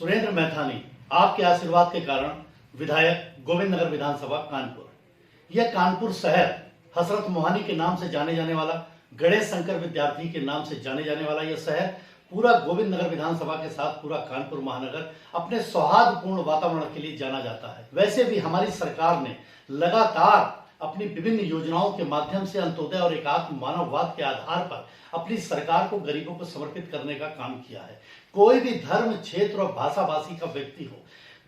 सुरेंद्र मैथानी आपके आशीर्वाद के कारण विधायक गोविंद नगर विधानसभा कानपुर। यह कानपुर शहर हसरत मोहानी के नाम से जाने जाने वाला, गणेश शंकर विद्यार्थी के नाम से जाने जाने वाला यह शहर पूरा गोविंद नगर विधानसभा के साथ पूरा कानपुर महानगर अपने सौहार्दपूर्ण वातावरण के लिए जाना जाता है। वैसे भी हमारी सरकार ने लगातार अपनी विभिन्न योजनाओं के माध्यम से अंत्योदय और एकात्म मानववाद के आधार पर अपनी सरकार को गरीबों को समर्पित करने का काम किया है। कोई भी धर्म, क्षेत्र और भाषा भाषी का व्यक्ति हो,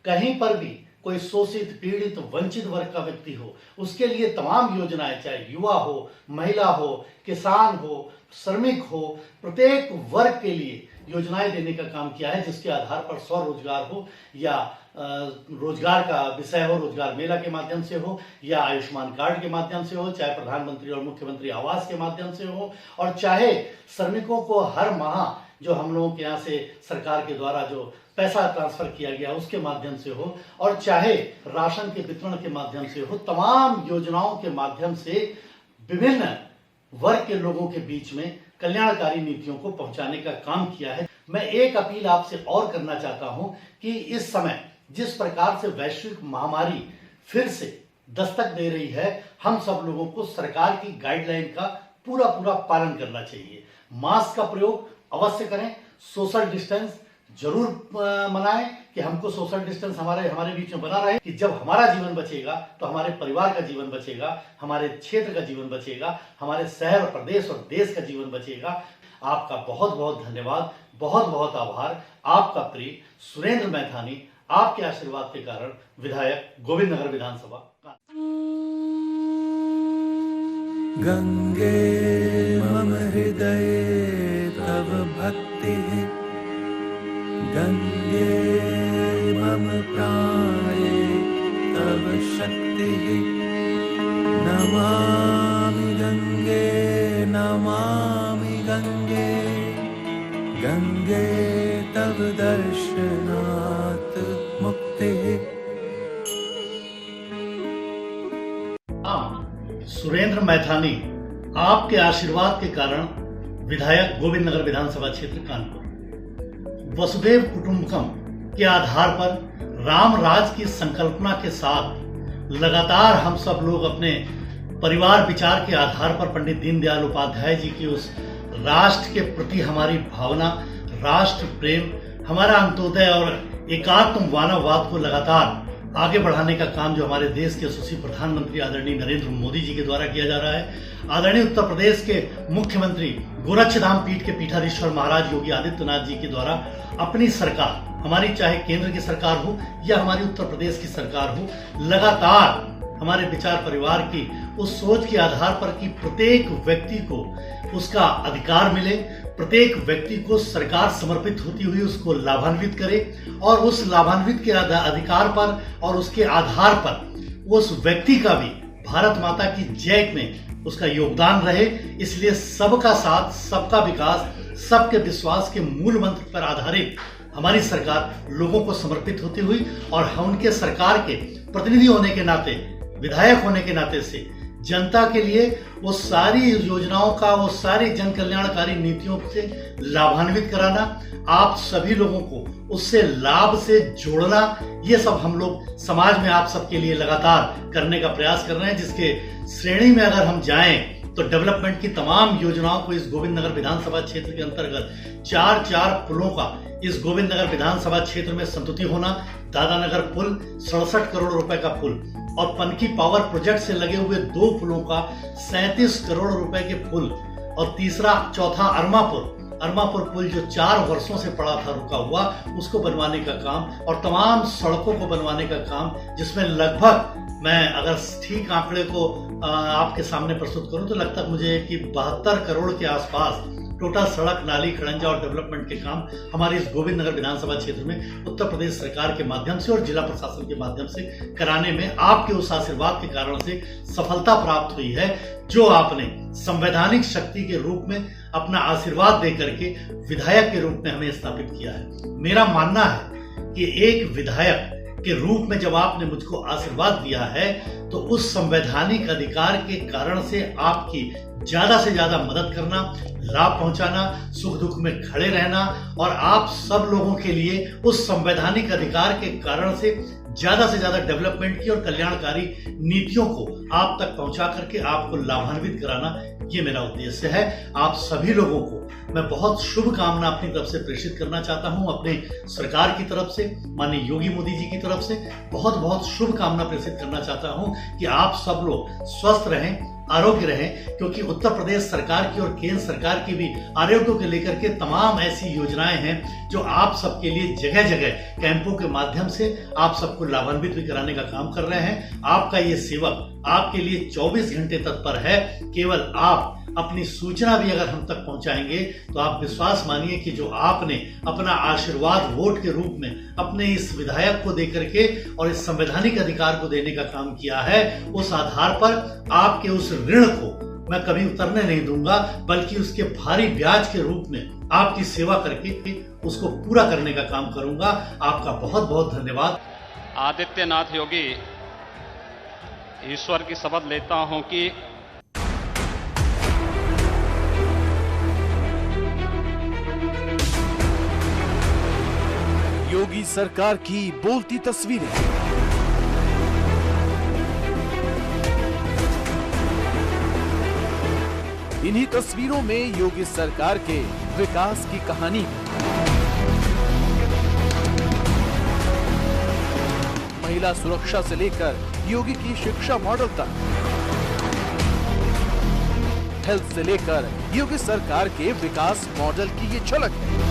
कहीं पर भी कोई शोषित, पीड़ित, वंचित वर्ग का व्यक्ति हो, उसके लिए तमाम योजनाएं, चाहे युवा हो, महिला हो, किसान हो, श्रमिक हो, प्रत्येक वर्ग के लिए योजनाएं देने का काम किया है, जिसके आधार पर स्वरोजगार हो या रोजगार का विषय हो, रोजगार मेला के माध्यम से हो या आयुष्मान कार्ड के माध्यम से हो, चाहे प्रधानमंत्री और मुख्यमंत्री आवास के माध्यम से हो, और चाहे श्रमिकों को हर माह जो हम लोगों के यहाँ से सरकार के द्वारा जो पैसा ट्रांसफर किया गया उसके माध्यम से हो, और चाहे राशन के वितरण के माध्यम से हो, तमाम योजनाओं के माध्यम से विभिन्न वर्ग के लोगों के बीच में कल्याणकारी नीतियों को पहुंचाने का काम किया है। मैं एक अपील आपसे और करना चाहता हूं कि इस समय जिस प्रकार से वैश्विक महामारी फिर से दस्तक दे रही है, हम सब लोगों को सरकार की गाइडलाइन का पूरा पालन करना चाहिए। मास्क का प्रयोग अवश्य करें, सोशल डिस्टेंस जरूर मनाएं कि हमको सोशल डिस्टेंस हमारे बीच में बना रहे, कि जब हमारा जीवन बचेगा तो हमारे परिवार का जीवन बचेगा, हमारे क्षेत्र का जीवन बचेगा, हमारे शहर, प्रदेश और देश का जीवन बचेगा। आपका बहुत बहुत धन्यवाद, बहुत बहुत आभार। आपका प्रिय सुरेंद्र मैथानी आपके आशीर्वाद के कारण विधायक गोविंद नगर विधानसभा। गंगे मम हृदये तव भक्ति, गंगे मम प्राणे तव शक्ति। नमामि गंगे, नमामि गंगे, गंगे तव दर्शनात् मुक्तिः। सुरेंद्र मैथानी आपके आशीर्वाद के कारण विधायक गोविंद नगर विधानसभा क्षेत्र कानपुर। वसुधैव कुटुंबकम के आधार पर राम राज की संकल्पना के साथ लगातार हम सब लोग अपने परिवार विचार के आधार पर पंडित दीनदयाल उपाध्याय जी की उस राष्ट्र के प्रति हमारी भावना, राष्ट्र प्रेम, हमारा अंत्योदय और एकात्म मानववाद को लगातार आगे बढ़ाने का काम जो हमारे देश के यशस्वी प्रधानमंत्री आदरणीय नरेंद्र मोदी जी के द्वारा किया जा रहा है। आदरणीय उत्तर प्रदेश के मुख्यमंत्री गोरक्षधाम पीठ के पीठाधीश्वर महाराज योगी आदित्यनाथ जी के द्वारा अपनी सरकार, हमारी चाहे केंद्र की सरकार हो या हमारी उत्तर प्रदेश की सरकार हो, लगातार हमारे विचार परिवार की उस सोच के आधार पर कि प्रत्येक व्यक्ति को उसका अधिकार मिले, प्रत्येक व्यक्ति को सरकार समर्पित होती हुई उसको लाभान्वित करे, और उस लाभान्वित के अधिकार पर और उसके आधार पर उस व्यक्ति का भी भारत माता की जय में उसका योगदान रहे। इसलिए सबका साथ, सबका विकास, सबके विश्वास के मूल मंत्र पर आधारित हमारी सरकार लोगों को समर्पित होती हुई, और हम उनके सरकार के प्रतिनिधि होने के नाते, विधायक होने के नाते से जनता के लिए वो सारी योजनाओं का, वो सारी जन कल्याणकारी नीतियों से लाभान्वित कराना, आप सभी लोगों को उससे लाभ से जोड़ना, ये सब हम लोग समाज में आप सबके लिए लगातार करने का प्रयास कर रहे हैं। जिसके श्रेणी में अगर हम जाएं तो डेवलपमेंट की तमाम योजनाओं को इस गोविंद नगर विधानसभा क्षेत्र के अंतर्गत 4 पुलों का इस गोविंद नगर विधानसभा क्षेत्र में संतुति होना, दादानगर पुल 67 करोड़ रुपए का पुल, और पनकी पावर प्रोजेक्ट से लगे हुए 2 पुलों का 37 करोड़ रुपए के पुल, और तीसरा चौथा अरमापुर पुल जो 4 वर्षों से पड़ा था रुका हुआ, उसको बनवाने का काम, और तमाम सड़कों को बनवाने का काम, जिसमें लगभग, मैं अगर ठीक आंकड़े को आपके सामने प्रस्तुत करूं तो लगता है मुझे कि 72 करोड़ के आसपास टोटल सड़क, नाली, खड़ंजा और डेवलपमेंट के काम हमारे इस गोविंद नगर विधानसभा क्षेत्र में उत्तर प्रदेश सरकार के माध्यम से और जिला प्रशासन के माध्यम से कराने में आपके उस आशीर्वाद के कारण से सफलता प्राप्त हुई है, जो आपने संवैधानिक शक्ति के रूप में अपना आशीर्वाद दे करके विधायक के रूप में हमें स्थापित किया है। मेरा मानना है कि एक विधायक के रूप में जब आपने मुझको आशीर्वाद दिया है, तो उस संवैधानिक अधिकार के कारण से आपकी ज्यादा से ज्यादा मदद करना, लाभ पहुंचाना, सुख दुख में खड़े रहना और आप सब लोगों के लिए उस संवैधानिक अधिकार के कारण से ज्यादा डेवलपमेंट की और कल्याणकारी नीतियों को आप तक पहुंचा करके आपको लाभान्वित कराना, ये मेरा उद्देश्य है। आप सभी लोगों को मैं बहुत शुभकामना अपनी तरफ से प्रेषित करना चाहता हूं, अपने सरकार की तरफ से, माननीय योगी मोदी जी की तरफ से बहुत शुभकामना प्रेषित करना चाहता हूं कि आप सब लोग स्वस्थ रहें, आरोग्य रहें, क्योंकि उत्तर प्रदेश सरकार की और केंद्र सरकार की भी आरोग्य को लेकर के तमाम ऐसी योजनाएं हैं जो आप सबके लिए जगह जगह कैंपों के माध्यम से आप सबको लाभान्वित भी कराने का काम कर रहे हैं। आपका ये सेवक आपके लिए 24 घंटे तत्पर है। केवल आप अपनी सूचना भी अगर हम तक पहुंचाएंगे तो आप विश्वास मानिए कि जो आपने अपना आशीर्वाद वोट के रूप में अपने इस विधायक को देकर के और इस संवैधानिक अधिकार को देने का काम किया है, उस आधार पर आपके उस ऋण को मैं कभी उतरने नहीं दूंगा, बल्कि उसके भारी ब्याज के रूप में आपकी सेवा करके उसको पूरा करने का काम करूंगा। आपका बहुत धन्यवाद। आदित्यनाथ योगी, ईश्वर की शपथ लेता हूं कि योगी सरकार की बोलती तस्वीरें। इन्हीं तस्वीरों में योगी सरकार के विकास की कहानी है। महिला सुरक्षा से लेकर योगी की शिक्षा मॉडल तक, हेल्थ से लेकर योगी सरकार के विकास मॉडल की ये झलक है।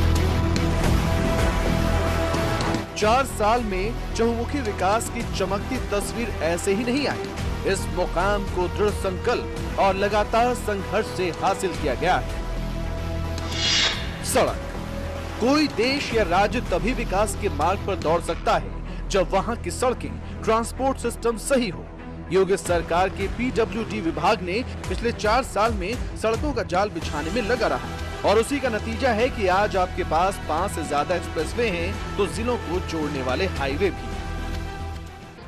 4 साल में चहुमुखी विकास की चमकती तस्वीर ऐसे ही नहीं आई। इस मुकाम को दृढ़ संकल्प और लगातार संघर्ष से हासिल किया गया है। सड़क। कोई देश या राज्य तभी विकास के मार्ग पर दौड़ सकता है जब वहां की सड़कें, ट्रांसपोर्ट सिस्टम सही हो। योगी सरकार के पीडब्ल्यूडी विभाग ने पिछले 4 साल में सड़कों का जाल बिछाने में लगा रहा और उसी का नतीजा है कि आज आपके पास 5 से ज्यादा एक्सप्रेसवे हैं, तो जिलों को जोड़ने वाले हाईवे भी।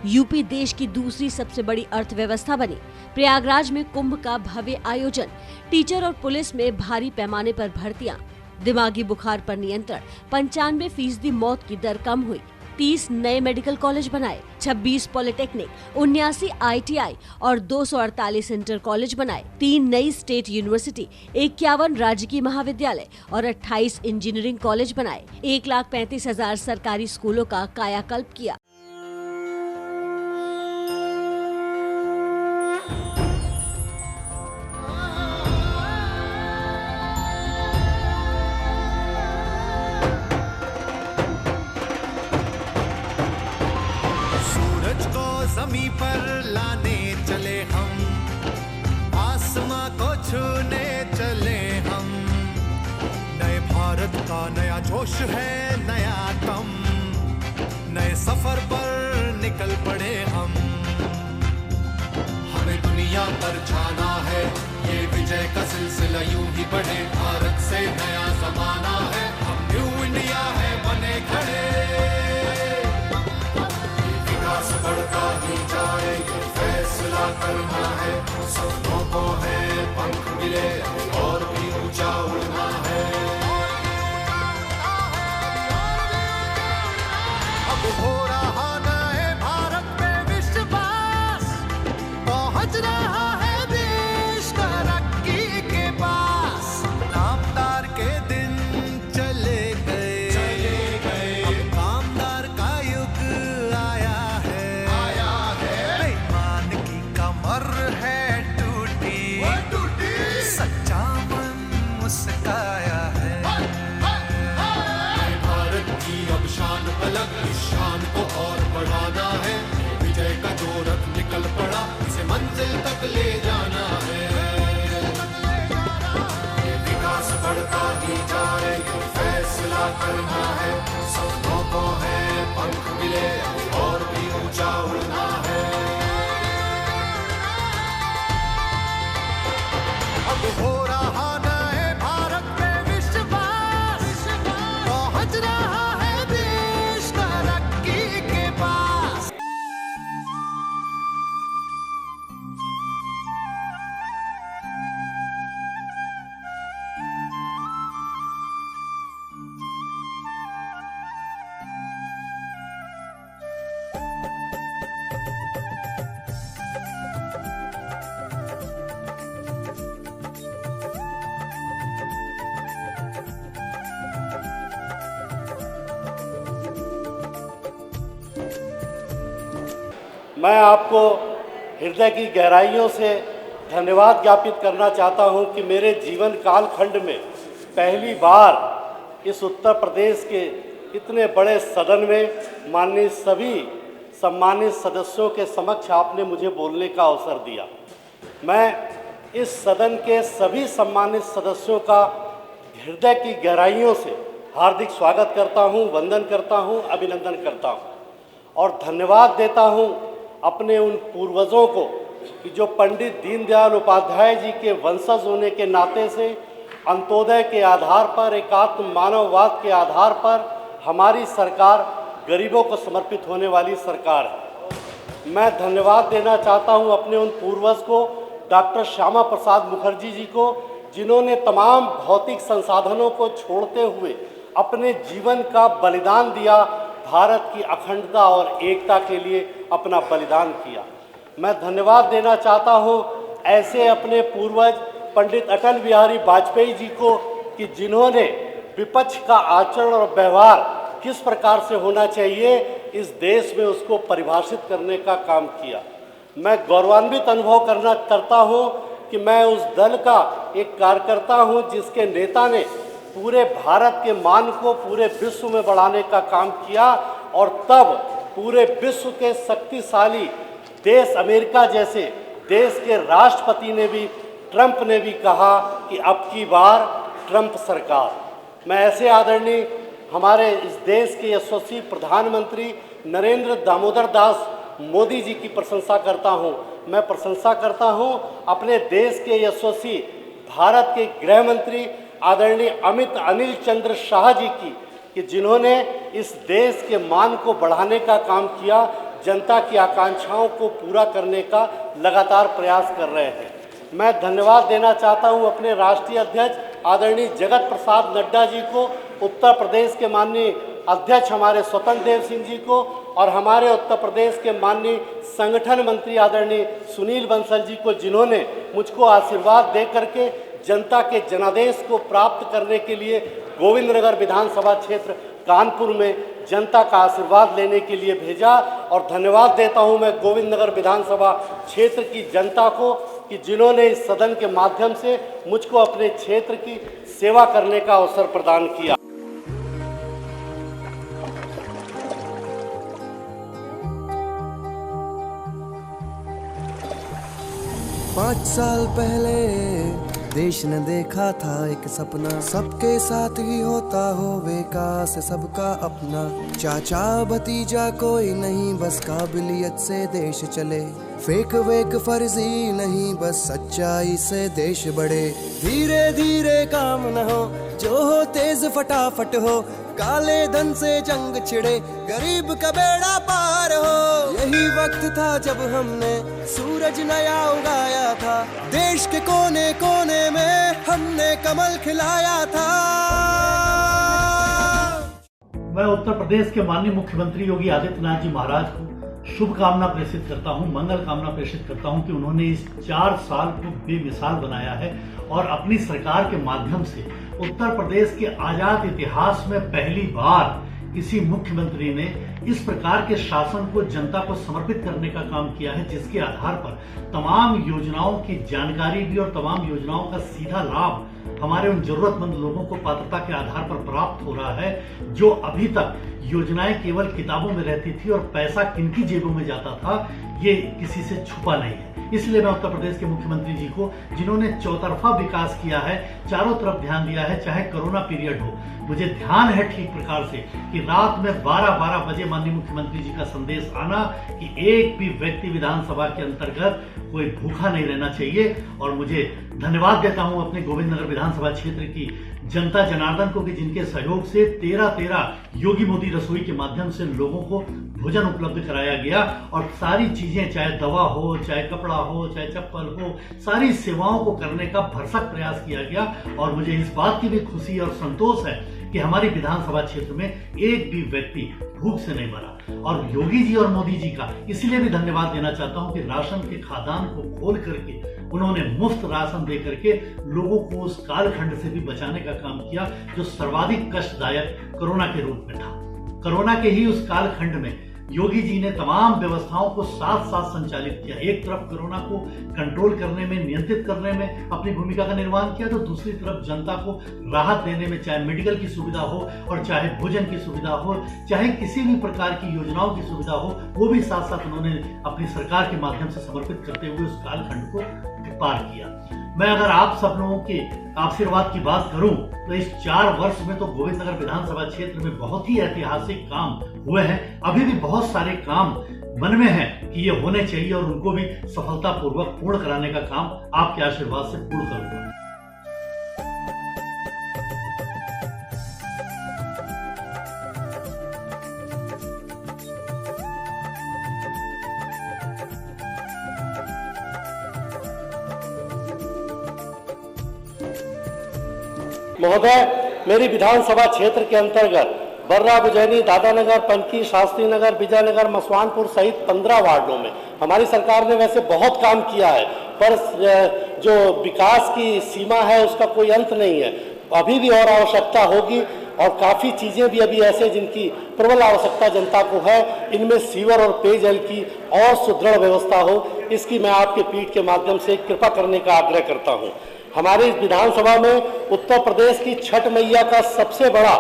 यूपी देश की दूसरी सबसे बड़ी अर्थव्यवस्था बनी। प्रयागराज में कुंभ का भव्य आयोजन, टीचर और पुलिस में भारी पैमाने पर भर्तियां, दिमागी बुखार पर नियंत्रण, 95% मौत की दर कम हुई, 30 नए मेडिकल कॉलेज बनाए, 26 पॉलिटेक्निक, 79 ITI और 248 इंटर कॉलेज बनाए, 3 नई स्टेट यूनिवर्सिटी, 51 राजकीय महाविद्यालय और 28 इंजीनियरिंग कॉलेज बनाए, 1,35,000 सरकारी स्कूलों का कायाकल्प किया। ज़मीं पर लाने चले हम, आसमां को छूने चले हम। नए भारत का नया जोश है, नया दम, नए सफर पर निकल पड़े हम। हमें दुनिया पर जाना है, ये विजय का सिलसिला यूं ही बढ़े। भारत से नया जमाना है, हम न्यू इंडिया है बने खड़े। बढ़ता ही जाए, ये फैसला करना है, सपनों को है पंख मिले और भी ऊंचा उड़ना है। अब हो रहा नए भारत में विश्वास, पहुंच रहा है देश तरक्की के पास। नामदार के दिन चले गए, अब कामदार का युग आया। कमर है टूटी, सच्चा मन मुस्काया है। भारत की अब शान अलग, इस शान को और बढ़ाना है। विजय का जो रथ निकल पड़ा, इसे मंजिल तक ले जाना है। विकास बढ़ता ही जाए, ये फैसला करना है, सपनों को है पंख मिले और भी ऊंचा उड़ना है। अब हो रहा नए भारत में विश्वास, पहुंच रहा है देश तरक्की के पास। मैं आपको हृदय की गहराइयों से धन्यवाद ज्ञापित करना चाहता हूं कि मेरे जीवन कालखंड में पहली बार इस उत्तर प्रदेश के इतने बड़े सदन में माननीय सभी सम्मानित सदस्यों के समक्ष आपने मुझे बोलने का अवसर दिया। मैं इस सदन के सभी सम्मानित सदस्यों का हृदय की गहराइयों से हार्दिक स्वागत करता हूं, वंदन करता हूं, अभिनंदन करता हूं और धन्यवाद देता हूं अपने उन पूर्वजों को कि जो पंडित दीनदयाल उपाध्याय जी के वंशज होने के नाते से अंत्योदय के आधार पर, एकात्म मानववाद के आधार पर हमारी सरकार गरीबों को समर्पित होने वाली सरकार है। मैं धन्यवाद देना चाहता हूं अपने उन पूर्वज को, डॉक्टर श्यामा प्रसाद मुखर्जी जी को, जिन्होंने तमाम भौतिक संसाधनों को छोड़ते हुए अपने जीवन का बलिदान दिया, भारत की अखंडता और एकता के लिए अपना बलिदान किया। मैं धन्यवाद देना चाहता हूं ऐसे अपने पूर्वज पंडित अटल बिहारी वाजपेयी जी को कि जिन्होंने विपक्ष का आचरण और व्यवहार किस प्रकार से होना चाहिए इस देश में उसको परिभाषित करने का काम किया। मैं गौरवान्वित अनुभव करता हूं कि मैं उस दल का एक कार्यकर्ता हूं जिसके नेता ने पूरे भारत के मान को पूरे विश्व में बढ़ाने का काम किया और तब पूरे विश्व के शक्तिशाली देश अमेरिका जैसे देश के राष्ट्रपति ने भी, ट्रंप ने भी कहा कि अब की बार ट्रंप सरकार। मैं ऐसे आदरणीय हमारे इस देश के यशस्वी प्रधानमंत्री नरेंद्र दामोदर दास मोदी जी की प्रशंसा करता हूं। मैं प्रशंसा करता हूं अपने देश के यशस्वी भारत के गृह मंत्री आदरणीय अमित अनिल चंद्र शाह जी की कि जिन्होंने इस देश के मान को बढ़ाने का काम किया, जनता की आकांक्षाओं को पूरा करने का लगातार प्रयास कर रहे हैं। मैं धन्यवाद देना चाहता हूं अपने राष्ट्रीय अध्यक्ष आदरणीय जगत प्रसाद नड्डा जी को, उत्तर प्रदेश के माननीय अध्यक्ष हमारे स्वतंत्र देव सिंह जी को और हमारे उत्तर प्रदेश के माननीय संगठन मंत्री आदरणीय सुनील बंसल जी को, जिन्होंने मुझको आशीर्वाद दे करके जनता के जनादेश को प्राप्त करने के लिए गोविंदनगर विधानसभा क्षेत्र कानपुर में जनता का आशीर्वाद लेने के लिए भेजा। और धन्यवाद देता हूं मैं गोविंदनगर विधानसभा क्षेत्र की जनता को कि जिन्होंने इस सदन के माध्यम से मुझको अपने क्षेत्र की सेवा करने का अवसर प्रदान किया। पाँच साल पहले देश ने देखा था एक सपना, सबके साथ ही होता हो विकास सबका अपना। चाचा भतीजा कोई नहीं, बस काबिलियत से देश चले। फेक वेक फर्जी नहीं, बस सच्चाई से देश बढ़े। धीरे धीरे काम न हो, जो हो तेज फटाफट हो। काले धन से जंग छिड़े, गरीब का बेड़ा पार हो। यही वक्त था जब हमने सूरज नया उगाया था। देश के कोने कोने में हमने कमल खिलाया था। मैं उत्तर प्रदेश के माननीय मुख्यमंत्री योगी आदित्यनाथ जी महाराज को शुभकामना प्रेषित करता हूं, मंगल कामना प्रेषित करता हूं कि उन्होंने इस 4 साल को बेमिसाल बनाया है और अपनी सरकार के माध्यम से उत्तर प्रदेश के आजाद इतिहास में पहली बार किसी मुख्यमंत्री ने इस प्रकार के शासन को जनता को समर्पित करने का काम किया है, जिसके आधार पर तमाम योजनाओं की जानकारी भी और तमाम योजनाओं का सीधा लाभ हमारे उन जरूरतमंद लोगों को पात्रता के आधार पर प्राप्त हो रहा है। जो अभी तक योजनाएं केवल किताबों में रहती थी और पैसा किनकी जेबों में जाता था, ये किसी से छुपा नहीं है। इसलिए मैं उत्तर प्रदेश के मुख्यमंत्री जी को, जिन्होंने चौतरफा विकास किया है, चारों तरफ ध्यान दिया है, चाहे कोरोना पीरियड हो, मुझे ध्यान है ठीक प्रकार से कि रात में 12-12 बजे माननीय मुख्यमंत्री जी का संदेश आना कि एक भी व्यक्ति विधानसभा के अंतर्गत कोई भूखा नहीं रहना चाहिए। और मुझे धन्यवाद देता हूं अपने गोविंदनगर विधानसभा क्षेत्र की जनता जनार्दन को कि जिनके सहयोग से 13 योगी मोदी रसोई के माध्यम से लोगों को भोजन उपलब्ध कराया गया और सारी चीजें, चाहे दवा हो, चाहे कपड़ा हो, चाहे चप्पल हो, सारी सेवाओं को करने का भरसक प्रयास किया गया। और मुझे इस बात की भी खुशी और संतोष है कि हमारी विधानसभा क्षेत्र में एक भी व्यक्ति भूख से नहीं मरा। और योगी जी और मोदी जी का इसलिए भी धन्यवाद देना चाहता हूं कि राशन के खादान को खोल करके उन्होंने मुफ्त राशन दे करके लोगों को उस कालखंड से भी बचाने का काम किया जो सर्वाधिक कष्टदायक कोरोना के रूप में था। कोरोना के ही उस कालखंड में योगी जी ने तमाम व्यवस्थाओं को साथ साथ संचालित किया। एक तरफ कोरोना को कंट्रोल करने में, नियंत्रित करने में अपनी भूमिका का निर्वहन किया, तो दूसरी तरफ जनता को राहत देने में, चाहे मेडिकल की सुविधा हो और चाहे भोजन की सुविधा हो, चाहे किसी भी प्रकार की योजनाओं की सुविधा हो, वो भी साथ साथ उन्होंने अपनी सरकार के माध्यम से समर्पित करते हुए उस कालखंड को पार किया। मैं अगर आप सब लोगों के आशीर्वाद की बात करूं तो इस 4 वर्ष में तो गोविंदनगर विधानसभा क्षेत्र में बहुत ही ऐतिहासिक काम हुए हैं। अभी भी बहुत सारे काम मन में हैं कि ये होने चाहिए और उनको भी सफलतापूर्वक पूर्ण कराने का काम आपके आशीर्वाद से पूर्ण करूंगा। महोदय, मेरी विधानसभा क्षेत्र के अंतर्गत बर्रा, बुजैनी, दादानगर, पंकी, शास्त्री नगर, विजयनगर, मसवानपुर सहित 15 वार्डों में हमारी सरकार ने वैसे बहुत काम किया है, पर जो विकास की सीमा है उसका कोई अंत नहीं है। अभी भी और आवश्यकता होगी और काफ़ी चीज़ें भी अभी ऐसे जिनकी प्रबल आवश्यकता जनता को है। इनमें सीवर और पेयजल की और सुदृढ़ व्यवस्था हो, इसकी मैं आपके पीठ के माध्यम से कृपा करने का आग्रह करता हूँ। हमारी विधानसभा में उत्तर प्रदेश की छठ मैया का सबसे बड़ा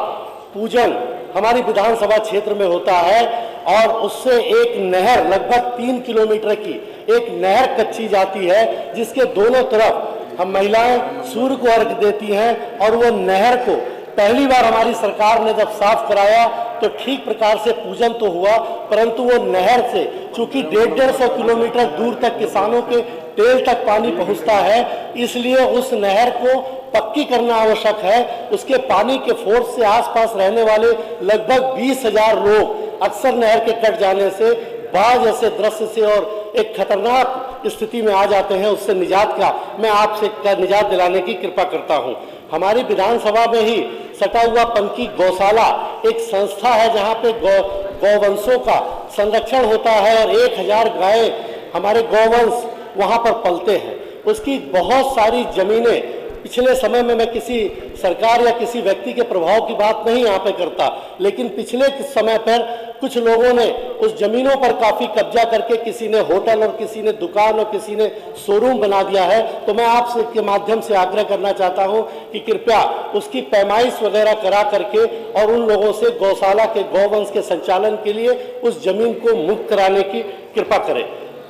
पूजन हमारी विधानसभा क्षेत्र में होता है और उससे एक नहर, लगभग 3 किलोमीटर की एक नहर कच्ची जाती है, जिसके दोनों तरफ हम महिलाएं सूर्य को अर्घ्य देती हैं। और वो नहर को पहली बार हमारी सरकार ने जब साफ कराया तो ठीक प्रकार से पूजन तो हुआ, परंतु वो नहर से चूंकि 150 किलोमीटर दूर तक किसानों के टेल तक पानी पहुंचता है, इसलिए उस नहर को पक्की करना आवश्यक है। उसके पानी के फोर्स से आसपास रहने वाले लगभग 20,000 लोग अक्सर नहर के कट जाने से बाढ़ जैसे दृश्य से और एक खतरनाक स्थिति में आ जाते हैं। उससे निजात का मैं आपसे निजात दिलाने की कृपा करता हूं। हमारी विधानसभा में ही सटा हुआ पंकी गौशाला एक संस्था है जहां पे गौवंशों का संरक्षण होता है और 1000 गाय हमारे गौवंश वहां पर पलते हैं। उसकी बहुत सारी जमीनें पिछले समय में, मैं किसी सरकार या किसी व्यक्ति के प्रभाव की बात नहीं यहाँ पे करता, लेकिन पिछले समय पर कुछ लोगों ने उस जमीनों पर काफी कब्जा करके किसी ने होटल और किसी ने दुकान और किसी ने शोरूम बना दिया है। तो मैं आपसे के माध्यम से आग्रह करना चाहता हूँ कि कृपया उसकी पैमाइश वगैरह करा करके और उन लोगों से गौशाला के गौवंश के संचालन के लिए उस जमीन को मुक्त कराने की कृपा करें।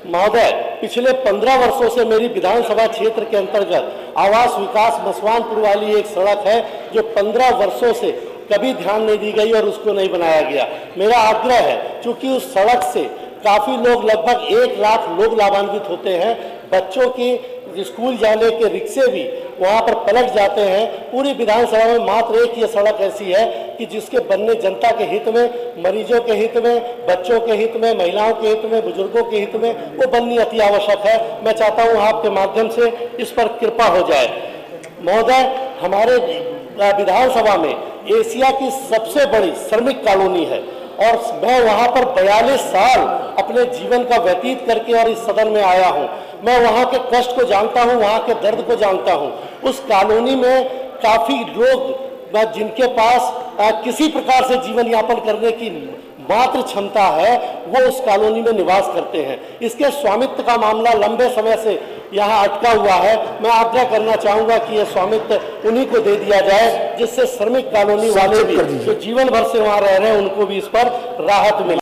महोदय, पिछले 15 वर्षों से मेरी विधानसभा क्षेत्र के अंतर्गत आवास विकास मसवानपुर वाली एक सड़क है जो 15 वर्षों से कभी ध्यान नहीं दी गई और उसको नहीं बनाया गया। मेरा आग्रह है, चूंकि उस सड़क से काफी लोग, लगभग 1 लाख लोग लाभान्वित होते हैं। बच्चों की स्कूल जाने के रिक्शे भी वहां पर पलट जाते हैं। पूरी विधानसभा में मात्र एक ये सड़क ऐसी है कि जिसके बनने जनता के हित में, मरीजों के हित में, बच्चों के हित में, महिलाओं के हित में, बुजुर्गों के हित में वो बननी अति आवश्यक है। मैं चाहता हूँ आपके माध्यम से इस पर कृपा हो जाए। महोदय, हमारे विधानसभा में एशिया की सबसे बड़ी श्रमिक कॉलोनी है और मैं वहां पर 42 साल अपने जीवन का व्यतीत करके और इस सदन में आया हूं। मैं वहां के कष्ट को जानता हूं, वहां के दर्द को जानता हूं। उस कॉलोनी में काफी लोग जिनके पास किसी प्रकार से जीवन यापन करने की मात्र क्षमता है, वो उस कॉलोनी में निवास करते हैं। इसके स्वामित्व का मामला लंबे समय से यहाँ अटका हुआ है। मैं आग्रह करना चाहूंगा कि यह स्वामित्व उन्हीं को दे दिया जाए, जिससे श्रमिक कॉलोनी वाले भी जो जीवन भर से वहां रह रहे हैं उनको भी इस पर राहत मिले।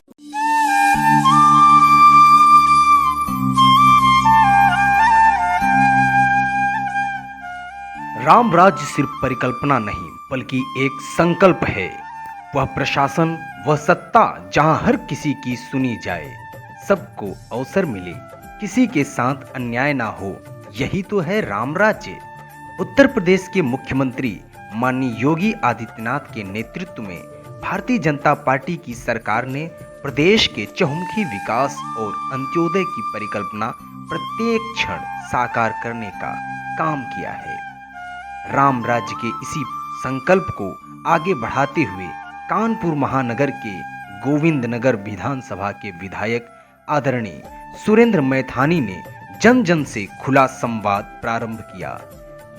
राम राज्य सिर्फ परिकल्पना नहीं बल्कि एक संकल्प है। वह प्रशासन, वह सत्ता जहां हर किसी की सुनी जाए, सबको अवसर मिले, किसी के साथ अन्याय ना हो, यही तो है राम राज्य। उत्तर प्रदेश के मुख्यमंत्री माननीय योगी आदित्यनाथ के नेतृत्व में भारतीय जनता पार्टी की सरकार ने प्रदेश के चहुमुखी विकास और अंत्योदय की परिकल्पना प्रत्येक क्षण साकार करने का काम किया है। राम राज्य के इसी संकल्प को आगे बढ़ाते हुए कानपुर महानगर के गोविंदनगर विधानसभा के विधायक आदरणीय सुरेंद्र मैथानी ने जन जन से खुला संवाद प्रारंभ किया।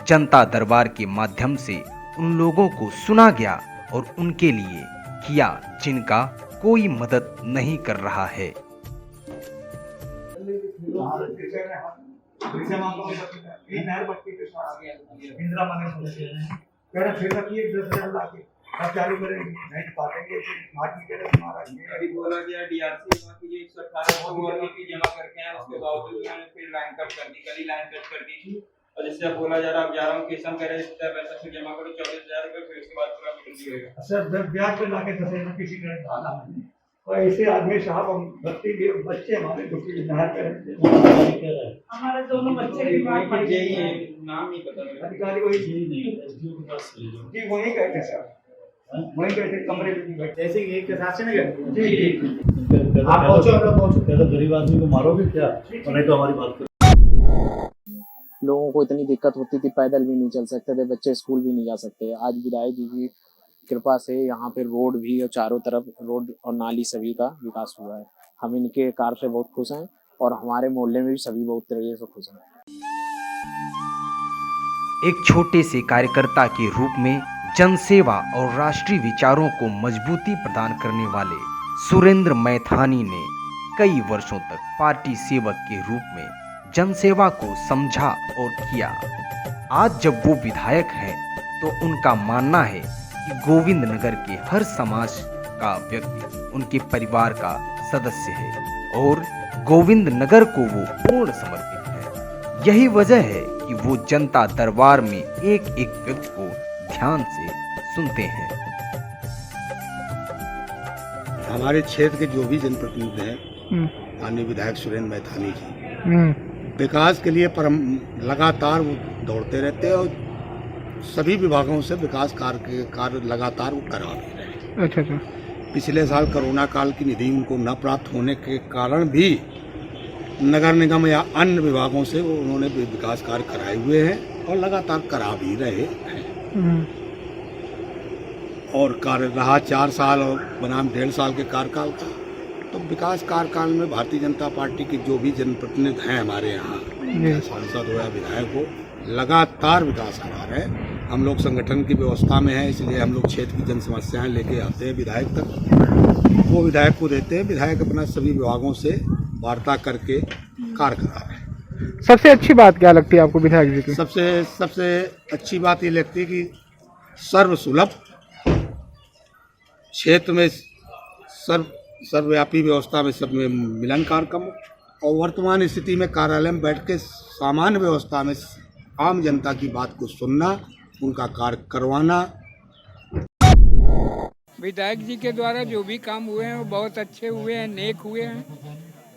जनता दरबार के माध्यम से उन लोगों को सुना गया और उनके लिए किया जिनका कोई मदद नहीं कर रहा है। चालू करेंगे नहीं पाएंगे अभी बोला गया डीआरसी की 118 की जमा करके आए, उसके बावजूद मैंने फिर लाइन कट कर दी, कल लाइन कट कर दी थी। और जिससे बोला जा रहा अब जा रहा हूँ किसान करे पैसा फिर जमा करो 24,000 रुपये, फिर उसके बाद पूरा मिल जाएगा सर। ब्याज पे लाके दसे किसी ने डाला और ऐसे आदमी साहब हम बच्चे हमारे हमारे दोनों बच्चे नाम नहीं पता अधिकारी वही जी वही कहते सर, वही कहते कमरे में बैठे ऐसे एक के साथ से नहीं गए जी। आप पहुंचो क्या तो गरीब आदमी को मारोगे क्या, नहीं तो हमारी बात करो। लोगों को इतनी दिक्कत होती थी, पैदल भी नहीं चल सकते थे, बच्चे स्कूल भी नहीं जा सकते। आज विधायक जी की कृपा से यहाँ पे रोड भी और चारों तरफ रोड और नाली सभी का विकास हुआ है। हम इनके कार्य से बहुत खुश हैं और हमारे मोहल्ले में भी सभी बहुत तरीके से खुश हैं। एक छोटे से कार्यकर्ता के रूप में जनसेवा और राष्ट्रीय विचारों को मजबूती प्रदान करने वाले सुरेंद्र मैथानी ने कई वर्षों तक पार्टी सेवक के रूप में जनसेवा को समझा और किया। आज जब वो विधायक हैं तो उनका मानना है कि गोविंद नगर के हर समाज का व्यक्ति उनके परिवार का सदस्य है और गोविंद नगर को वो पूर्ण समर्पित है। यही वजह है कि वो जनता दरबार में एक एक व्यक्ति को ध्यान से सुनते हैं। हमारे क्षेत्र के जो भी जनप्रतिनिधि हैं, माननीय विधायक सुरेंद्र मैथानी जी विकास के लिए लगातार वो दौड़ते रहते हैं और सभी विभागों से विकास कार्य लगातार वो करा रहे हैं। अच्छा। पिछले साल कोरोना काल की निधि उनको न प्राप्त होने के कारण भी नगर निगम या अन्य विभागों से वो उन्होंने विकास कार्य कराए हुए हैं और लगातार करा भी रहे हैं। और कार्य रहा 4 साल और बनाम 1.5 साल के कार्यकाल का, तो विकास कार्यकाल में भारतीय जनता पार्टी के जो भी जनप्रतिनिधि हैं हमारे यहाँ, सांसद हो या विधायक हो, लगातार विकास करा रहे हैं। हम लोग संगठन की व्यवस्था में हैं, इसलिए हम लोग क्षेत्र की जन समस्याएं लेके आते हैं विधायक तक, वो विधायक को देते हैं, विधायक अपना सभी विभागों से वार्ता करके कार्य करा रहे हैं। सबसे अच्छी बात क्या लगती है आपको विधायक जी की? सबसे अच्छी बात ये लगती है कि सर्वसुलभ क्षेत्र में सर्वव्यापी व्यवस्था में सब में मिलन कार्यक्रम और वर्तमान स्थिति में कार्यालय में बैठ के सामान्य व्यवस्था में आम जनता की बात को सुनना, उनका कार्य करवाना। विधायक जी के द्वारा जो भी काम हुए हैं वो बहुत अच्छे हुए हैं, नेक हुए हैं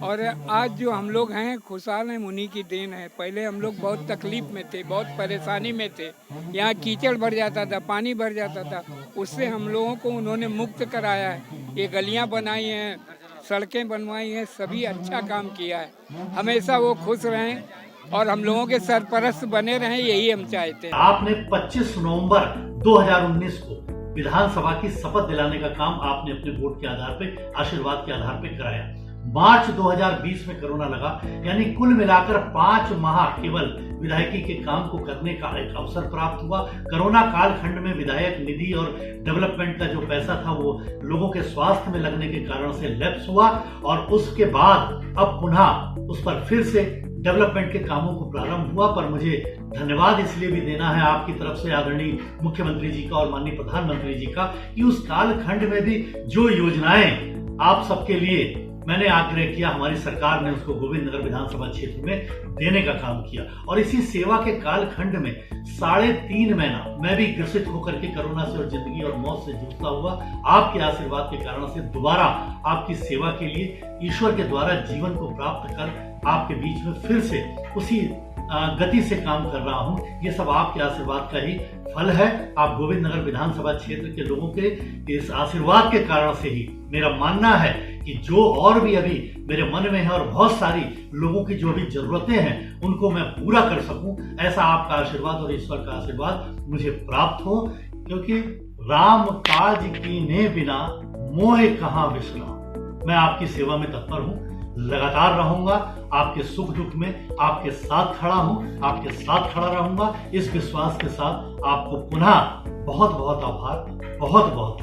और आज जो हम लोग हैं खुशहाल हैं, उन्हीं की देन है। पहले हम लोग बहुत तकलीफ में थे, बहुत परेशानी में थे, यहाँ कीचड़ भर जाता था, पानी भर जाता था, उससे हम लोगों को उन्होंने मुक्त कराया है। ये गलियाँ बनाई हैं, सड़कें बनवाई हैं, सभी अच्छा काम किया है। हमेशा वो खुश रहें और हम लोगों के सरपरस्त बने रहें, यही हम चाहते हैं। आपने 25 नवंबर 2019 को विधानसभा की शपथ दिलाने का काम आपने अपने वोट के आधार पे, आशीर्वाद के आधार पे कराया। मार्च 2020 में कोरोना लगा, यानी कुल मिलाकर 5 माह केवल विधायकी के काम को करने का एक अवसर प्राप्त हुआ। कोरोना कालखंड में विधायक निधि और डेवलपमेंट का जो पैसा था वो लोगों के स्वास्थ्य में लगने के कारण से लैप्स हुआ और उसके बाद अब पुनः उस पर फिर से डेवलपमेंट के कामों को प्रारंभ हुआ। पर मुझे धन्यवाद इसलिए भी देना है आपकी तरफ से आदरणीय मुख्यमंत्री जी का और माननीय प्रधानमंत्री जी का कि उस कालखंड में भी जो योजनाएं आप सबके लिए मैंने आग्रह किया, हमारी सरकार ने उसको गोविंद नगर विधानसभा क्षेत्र में देने का काम किया। और इसी सेवा के कालखंड में 3.5 महीना मैं भी ग्रसित होकर के कोरोना से और जिंदगी और मौत से जूझता हुआ आपके आशीर्वाद के कारण से दोबारा आपकी सेवा के लिए ईश्वर के द्वारा जीवन को प्राप्त कर आपके बीच में फिर से उसी गति से काम कर रहा हूं। ये सब आपके आशीर्वाद का ही फल है। आप गोविंद नगर विधानसभा क्षेत्र के लोगों के इस आशीर्वाद के कारण से ही मेरा मानना है कि जो और भी अभी मेरे मन में है और बहुत सारी लोगों की जो भी जरूरतें हैं उनको मैं पूरा कर सकूं, ऐसा आपका आशीर्वाद और ईश्वर का आशीर्वाद मुझे प्राप्त हो। क्योंकि राम काज कीने बिना मोह कहां विश्राम। मैं आपकी सेवा में तत्पर हूं, लगातार रहूंगा, आपके सुख दुख में आपके साथ खड़ा हूं, आपके साथ खड़ा रहूंगा। इस विश्वास के साथ आपको पुनः बहुत बहुत आभार, बहुत बहुत